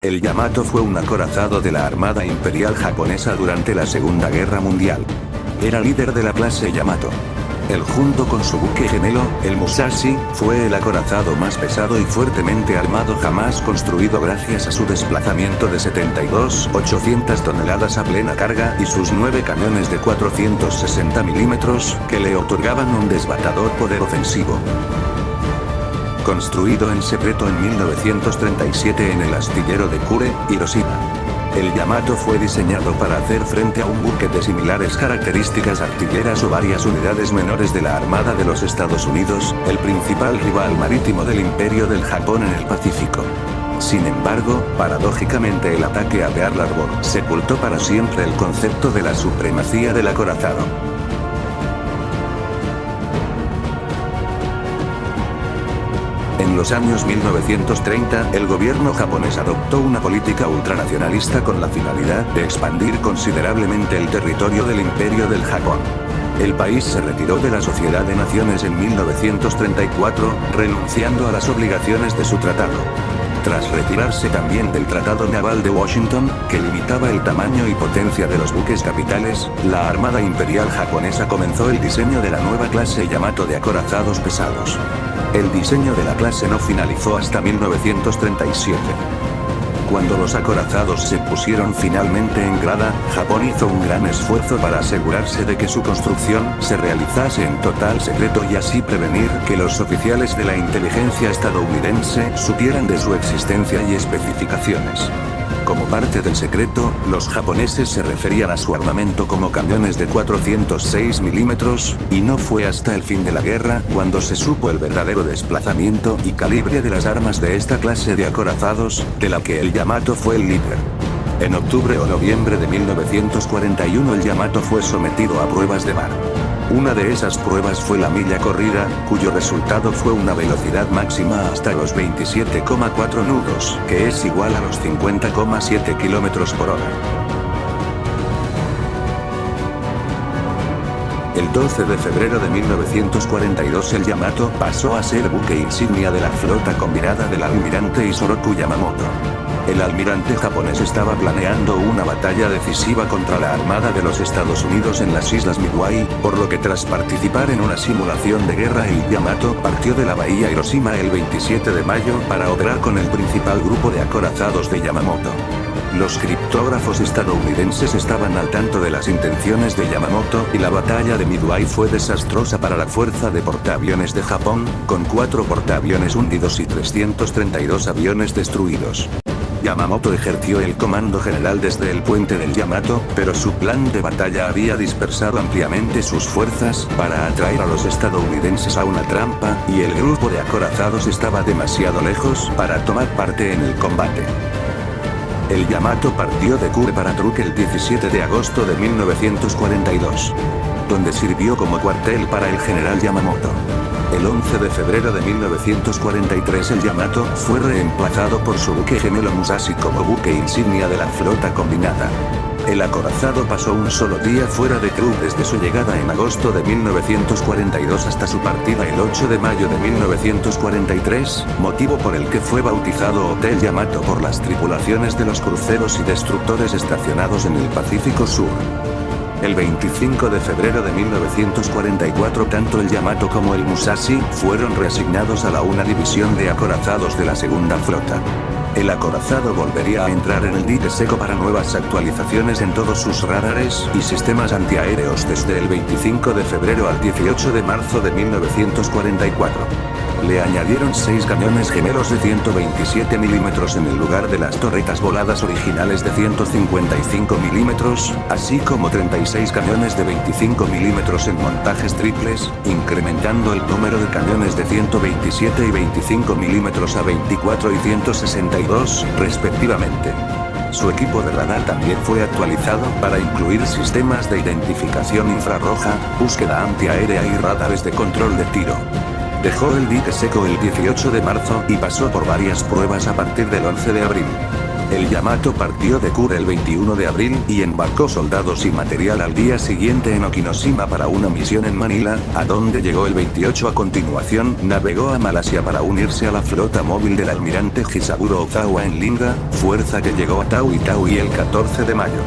El Yamato fue un acorazado de la Armada Imperial Japonesa durante la Segunda Guerra Mundial. Era líder de la clase Yamato. Él, junto con su buque gemelo, el Musashi, fue el acorazado más pesado y fuertemente armado jamás construido gracias a su desplazamiento de 72.800 toneladas a plena carga y sus 9 cañones de 460 milímetros, que le otorgaban un desbastador poder ofensivo. Construido en secreto en 1937 en el astillero de Kure, Hiroshima. El Yamato fue diseñado para hacer frente a un buque de similares características artilleras o varias unidades menores de la Armada de los Estados Unidos, el principal rival marítimo del Imperio del Japón en el Pacífico. Sin embargo, paradójicamente el ataque a Pearl Harbor sepultó para siempre el concepto de la supremacía del acorazado. En los años 1930, el gobierno japonés adoptó una política ultranacionalista con la finalidad de expandir considerablemente el territorio del Imperio del Japón. El país se retiró de la Sociedad de Naciones en 1934, renunciando a las obligaciones de su tratado. Tras retirarse también del Tratado Naval de Washington, que limitaba el tamaño y potencia de los buques capitales, la Armada Imperial Japonesa comenzó el diseño de la nueva clase Yamato de acorazados pesados. El diseño de la clase no finalizó hasta 1937. Cuando los acorazados se pusieron finalmente en grada, Japón hizo un gran esfuerzo para asegurarse de que su construcción se realizase en total secreto y así prevenir que los oficiales de la inteligencia estadounidense supieran de su existencia y especificaciones. Como parte del secreto, los japoneses se referían a su armamento como cañones de 406 milímetros, y no fue hasta el fin de la guerra cuando se supo el verdadero desplazamiento y calibre de las armas de esta clase de acorazados, de la que el Yamato fue el líder. En octubre o noviembre de 1941 el Yamato fue sometido a pruebas de mar. Una de esas pruebas fue la milla corrida, cuyo resultado fue una velocidad máxima hasta los 27,4 nudos, que es igual a los 50,7 kilómetros por hora. El 12 de febrero de 1942 el Yamato pasó a ser buque insignia de la flota combinada del almirante Isoroku Yamamoto. El almirante japonés estaba planeando una batalla decisiva contra la Armada de los Estados Unidos en las Islas Midway, por lo que tras participar en una simulación de guerra el Yamato partió de la bahía Hiroshima el 27 de mayo para operar con el principal grupo de acorazados de Yamamoto. Los criptógrafos estadounidenses estaban al tanto de las intenciones de Yamamoto y la batalla de Midway fue desastrosa para la Fuerza de Portaaviones de Japón, con 4 portaaviones hundidos y 332 aviones destruidos. Yamamoto ejerció el comando general desde el puente del Yamato, pero su plan de batalla había dispersado ampliamente sus fuerzas para atraer a los estadounidenses a una trampa, y el grupo de acorazados estaba demasiado lejos para tomar parte en el combate. El Yamato partió de Kure para Truk el 17 de agosto de 1942, donde sirvió como cuartel para el general Yamamoto. El 11 de febrero de 1943 el Yamato fue reemplazado por su buque gemelo Musashi como buque insignia de la flota combinada. El acorazado pasó un solo día fuera de Truk desde su llegada en agosto de 1942 hasta su partida el 8 de mayo de 1943, motivo por el que fue bautizado Hotel Yamato por las tripulaciones de los cruceros y destructores estacionados en el Pacífico Sur. El 25 de febrero de 1944 tanto el Yamato como el Musashi fueron reasignados a la una división de acorazados de la segunda flota. El acorazado volvería a entrar en el dique seco para nuevas actualizaciones en todos sus radares y sistemas antiaéreos desde el 25 de febrero al 18 de marzo de 1944. Le añadieron 6 cañones gemelos de 127 milímetros en el lugar de las torretas voladas originales de 155 milímetros, así como 36 cañones de 25 milímetros en montajes triples, incrementando el número de cañones de 127 y 25 milímetros a 24 y 162, respectivamente. Su equipo de radar también fue actualizado para incluir sistemas de identificación infrarroja, búsqueda antiaérea y radares de control de tiro. Dejó el dique seco el 18 de marzo y pasó por varias pruebas a partir del 11 de abril. El Yamato partió de Kure el 21 de abril y embarcó soldados y material al día siguiente en Okinoshima para una misión en Manila, a donde llegó el 28. A continuación, navegó a Malasia para unirse a la flota móvil del almirante Hisaburo Ozawa en Linga, fuerza que llegó a Taui el 14 de mayo.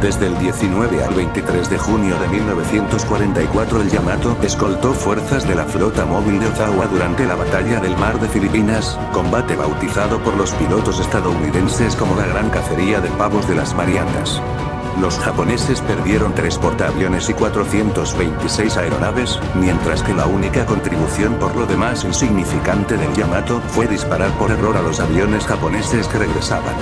Desde el 19 al 23 de junio de 1944 el Yamato escoltó fuerzas de la flota móvil de Ozawa durante la batalla del Mar de Filipinas, combate bautizado por los pilotos estadounidenses como la Gran Cacería de Pavos de las Marianas. Los japoneses perdieron 3 portaaviones y 426 aeronaves, mientras que la única contribución por lo demás insignificante del Yamato fue disparar por error a los aviones japoneses que regresaban.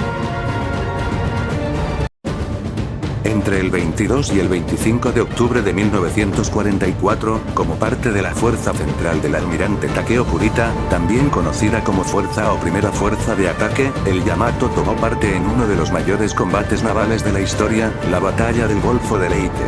Entre el 22 y el 25 de octubre de 1944, como parte de la Fuerza Central del almirante Takeo Kurita, también conocida como Fuerza o Primera Fuerza de Ataque, el Yamato tomó parte en uno de los mayores combates navales de la historia, la Batalla del Golfo de Leyte.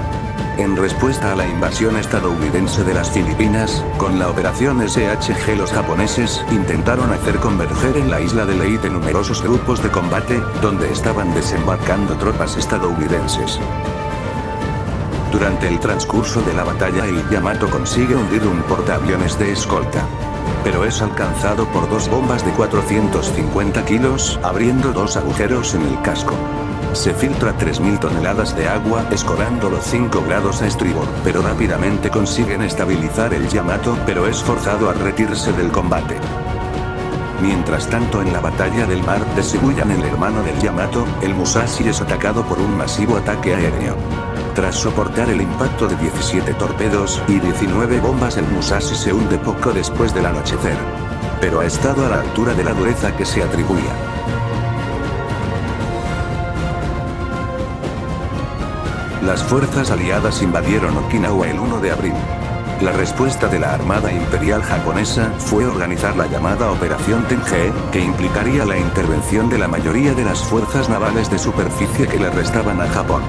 En respuesta a la invasión estadounidense de las Filipinas, con la operación SHG los japoneses intentaron hacer converger en la isla de Leyte numerosos grupos de combate, donde estaban desembarcando tropas estadounidenses. Durante el transcurso de la batalla el Yamato consigue hundir un portaaviones de escolta. Pero es alcanzado por 2 bombas de 450 kilos, abriendo 2 agujeros en el casco. Se filtra 3.000 toneladas de agua, escorando los 5 grados a estribor, pero rápidamente consiguen estabilizar el Yamato, pero es forzado a retirarse del combate. Mientras tanto en la batalla del mar de Shibuya, el hermano del Yamato, el Musashi es atacado por un masivo ataque aéreo. Tras soportar el impacto de 17 torpedos y 19 bombas el Musashi se hunde poco después del anochecer. Pero ha estado a la altura de la dureza que se atribuía. Las fuerzas aliadas invadieron Okinawa el 1 de abril. La respuesta de la Armada Imperial Japonesa fue organizar la llamada Operación Tenjie, que implicaría la intervención de la mayoría de las fuerzas navales de superficie que le restaban a Japón.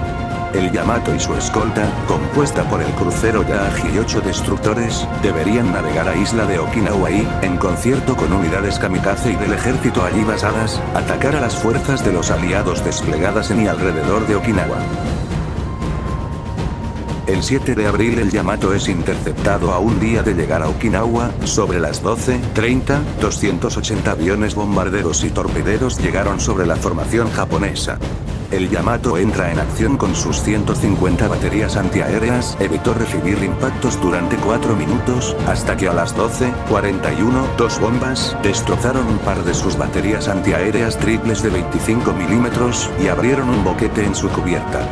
El Yamato y su escolta, compuesta por el crucero Yagi y 8 destructores, deberían navegar a isla de Okinawa y, en concierto con unidades kamikaze y del ejército allí basadas, atacar a las fuerzas de los aliados desplegadas en y alrededor de Okinawa. El 7 de abril el Yamato es interceptado a un día de llegar a Okinawa, sobre las 12:30, 280 aviones bombarderos y torpederos llegaron sobre la formación japonesa. El Yamato entra en acción con sus 150 baterías antiaéreas, evitó recibir impactos durante 4 minutos, hasta que a las 12:41, 2 bombas destrozaron un par de sus baterías antiaéreas triples de 25 milímetros, y abrieron un boquete en su cubierta.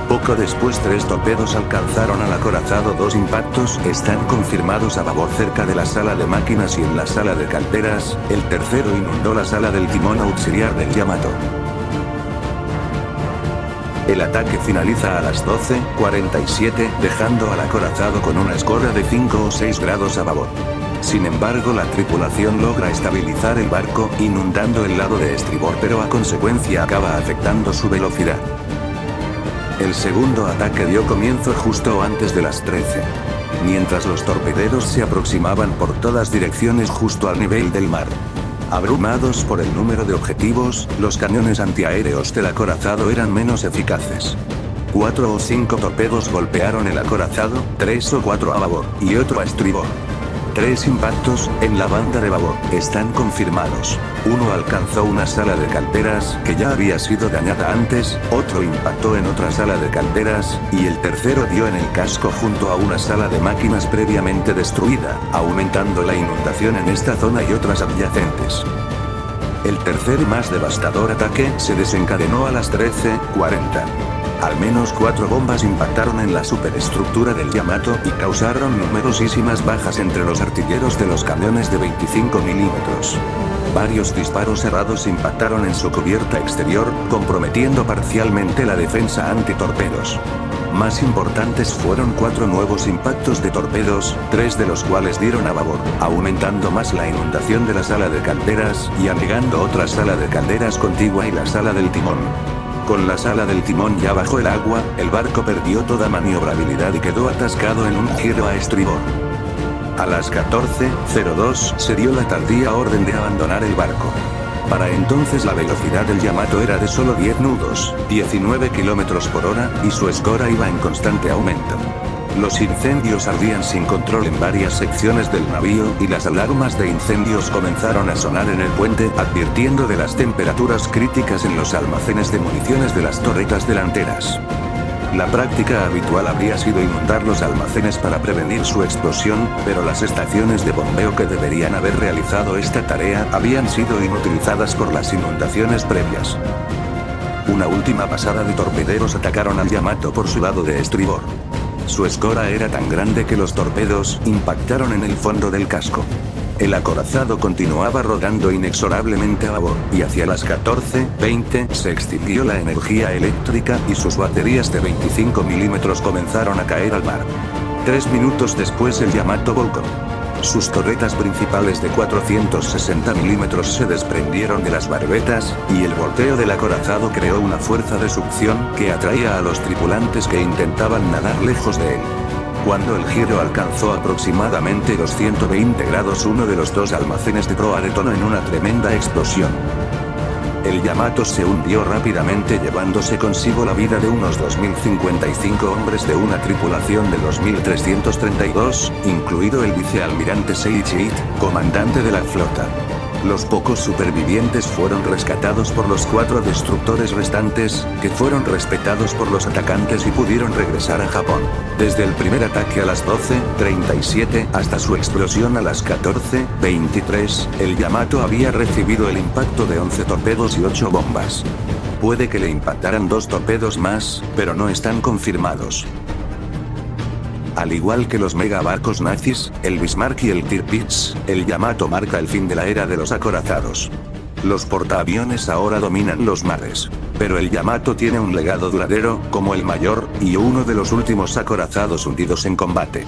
Poco después 3 torpedos alcanzaron al acorazado. 2 impactos están confirmados a babor cerca de la sala de máquinas y en la sala de calderas, el tercero inundó la sala del timón auxiliar del Yamato. El ataque finaliza a las 12:47, dejando al acorazado con una escora de 5 o 6 grados a babor. Sin embargo la tripulación logra estabilizar el barco, inundando el lado de estribor, pero a consecuencia acaba afectando su velocidad. El segundo ataque dio comienzo justo antes de las 13. Mientras los torpederos se aproximaban por todas direcciones justo al nivel del mar. Abrumados por el número de objetivos, los cañones antiaéreos del acorazado eran menos eficaces. 4 o 5 torpedos golpearon el acorazado, 3 o 4 a babor, y otro a estribor. 3 impactos, en la banda de babor, están confirmados. Uno alcanzó una sala de calderas, que ya había sido dañada antes, otro impactó en otra sala de calderas, y el tercero dio en el casco junto a una sala de máquinas previamente destruida, aumentando la inundación en esta zona y otras adyacentes. El tercer y más devastador ataque se desencadenó a las 13:40. Al menos 4 bombas impactaron en la superestructura del Yamato y causaron numerosísimas bajas entre los artilleros de los cañones de 25 milímetros. Varios disparos errados impactaron en su cubierta exterior, comprometiendo parcialmente la defensa antitorpedos. Más importantes fueron 4 nuevos impactos de torpedos, 3 de los cuales dieron a babor, aumentando más la inundación de la sala de calderas y anegando otra sala de calderas contigua y la sala del timón. Con la sala del timón ya bajo el agua, el barco perdió toda maniobrabilidad y quedó atascado en un giro a estribor. A las 14:02 se dio la tardía orden de abandonar el barco. Para entonces la velocidad del Yamato era de solo 10 nudos, 19 km por hora, y su escora iba en constante aumento. Los incendios ardían sin control en varias secciones del navío, y las alarmas de incendios comenzaron a sonar en el puente, advirtiendo de las temperaturas críticas en los almacenes de municiones de las torretas delanteras. La práctica habitual habría sido inundar los almacenes para prevenir su explosión, pero las estaciones de bombeo que deberían haber realizado esta tarea habían sido inutilizadas por las inundaciones previas. Una última pasada de torpederos atacaron al Yamato por su lado de estribor. Su escora era tan grande que los torpedos impactaron en el fondo del casco. El acorazado continuaba rodando inexorablemente a babor, y hacia las 14:20 se extinguió la energía eléctrica y sus baterías de 25 milímetros comenzaron a caer al mar. 3 minutos después el Yamato volcó. Sus torretas principales de 460 milímetros se desprendieron de las barbetas, y el volteo del acorazado creó una fuerza de succión que atraía a los tripulantes que intentaban nadar lejos de él. Cuando el giro alcanzó aproximadamente los 120 grados, uno de los dos almacenes de proa detonó en una tremenda explosión. El Yamato se hundió rápidamente, llevándose consigo la vida de unos 2.055 hombres de una tripulación de 2.332, incluido el vicealmirante Seiichi Ito, comandante de la flota. Los pocos supervivientes fueron rescatados por los 4 destructores restantes, que fueron respetados por los atacantes y pudieron regresar a Japón. Desde el primer ataque a las 12:37 hasta su explosión a las 14:23, el Yamato había recibido el impacto de 11 torpedos y 8 bombas. Puede que le impactaran 2 torpedos más, pero no están confirmados. Al igual que los megabarcos nazis, el Bismarck y el Tirpitz, el Yamato marca el fin de la era de los acorazados. Los portaaviones ahora dominan los mares. Pero el Yamato tiene un legado duradero, como el mayor, y uno de los últimos acorazados hundidos en combate.